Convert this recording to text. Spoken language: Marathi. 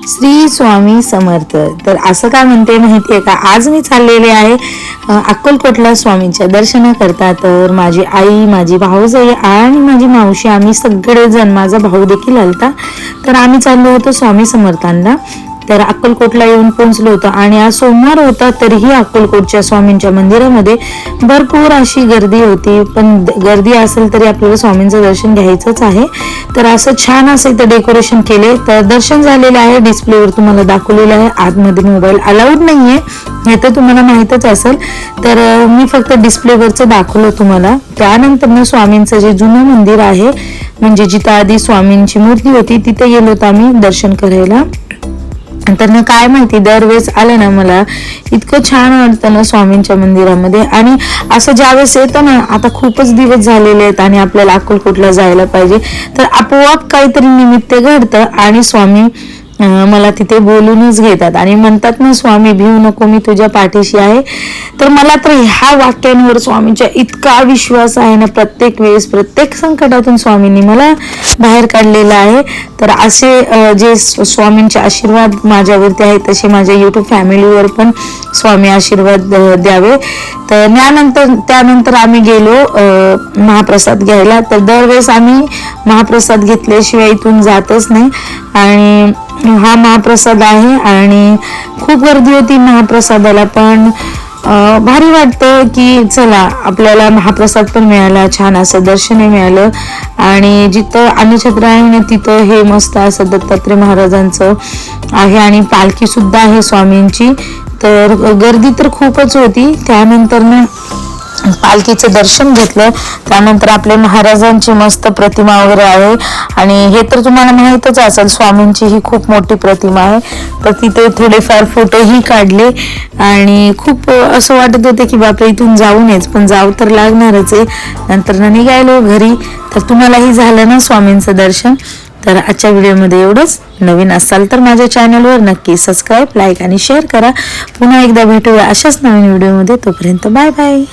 श्री स्वामी समर्थ। तर असं काय म्हणते माहिती आहे का, आज मी चाललेले आहे अक्कलकोटला स्वामींच्या दर्शनाकरता। तर माझी आई, माझी भाऊजाई आणि माझी मावशी, आम्ही सगळेजण, माझा भाऊ देखील आलता। तर आम्ही चाललो होतो स्वामी समर्थांना। तर अक्कलकोटला येऊन पोहोचलो होतो आणि आज सोमवार होता, तरीही अक्कलकोटच्या स्वामींच्या मंदिरामध्ये भरपूर अशी गर्दी होती। पण गर्दी असेल तरी आपल्याला स्वामींचं दर्शन घ्यायचंच आहे। तर असं छान असं इथं डेकोरेशन केले। तर दर्शन झालेलं आहे, डिस्प्लेवर तुम्हाला दाखवलेलं आहे। आतमध्ये मोबाईल अलाउड नाहीये, हे तर तुम्हाला माहीतच असेल। तर मी फक्त डिस्प्लेवरचं दाखवलं तुम्हाला। त्यानंतर ना स्वामींचं जे जुनं मंदिर आहे, म्हणजे जिथं आधी स्वामींची मूर्ती होती, तिथे गेलो होतो आम्ही दर्शन करायला। तर ना काय माहिती, दरवेळेस आलं ना मला इतकं छान वाटतं ना स्वामींच्या मंदिरामध्ये। आणि असं ज्यावेळेस येतं ना, आता खूपच दिवस झालेले आहेत आणि आपल्याला अक्कलकोटला जायला पाहिजे, तर आपोआप काहीतरी निमित्त घडतं आणि स्वामी मला तिथे बोलूनच घेतात आणि म्हणतात ना, स्वामी भिवू नको, मी तुझ्या पाठीशी आहे। तर मला तर ह्या वाक्यांवर स्वामींचा इतका विश्वास आहे ना, प्रत्येक वेळेस प्रत्येक संकटातून स्वामींनी मला बाहेर काढलेलं आहे। तर असे जे स्वामींचे आशीर्वाद माझ्यावरती आहेत, तसे माझ्या युट्यूब फॅमिलीवर पण स्वामी आशीर्वाद द्यावे। तर त्यानंतर आम्ही गेलो महाप्रसाद घ्यायला। तर दरवेळेस आम्ही महाप्रसाद घेतल्याशिवाय इथून जातच नाही आणि हा महाप्रसाद आहे आणि खूप गर्दी होती महाप्रसादाला, पण भारी वाटतं की चला आपल्याला महाप्रसाद पण मिळाला, छान असं दर्शनही मिळालं। आणि जिथं अन्नछत्र आहे ना, तिथं हे मस्त असं दत्तात्रय महाराजांचं आहे आणि पालखी सुद्धा आहे स्वामींची। तर गर्दी तर खूपच होती। त्यानंतर ना पालखीचं दर्शन घेतलं, त्यानंतर आपले महाराजांची मस्त प्रतिमा वगैरे आहे आणि हे तर तुम्हाला माहीतच असेल, स्वामींची ही खूप मोठी प्रतिमा आहे। तर तिथे थोडेफार फोटोही काढले आणि खूप असं वाटत होतं की बापरे इथून जाऊ नयेच, पण जाऊ तर लागणारच आहे। नंतर ना निघालो घरी। तर तुम्हालाही झालं ना स्वामींचं दर्शन। तर आजच्या व्हिडिओमध्ये एवढंच। नवीन असाल तर माझ्या चॅनलवर नक्की सबस्क्राईब, लाईक आणि शेअर करा। पुन्हा एकदा भेटूया अशाच नवीन व्हिडिओमध्ये, तोपर्यंत बाय बाय।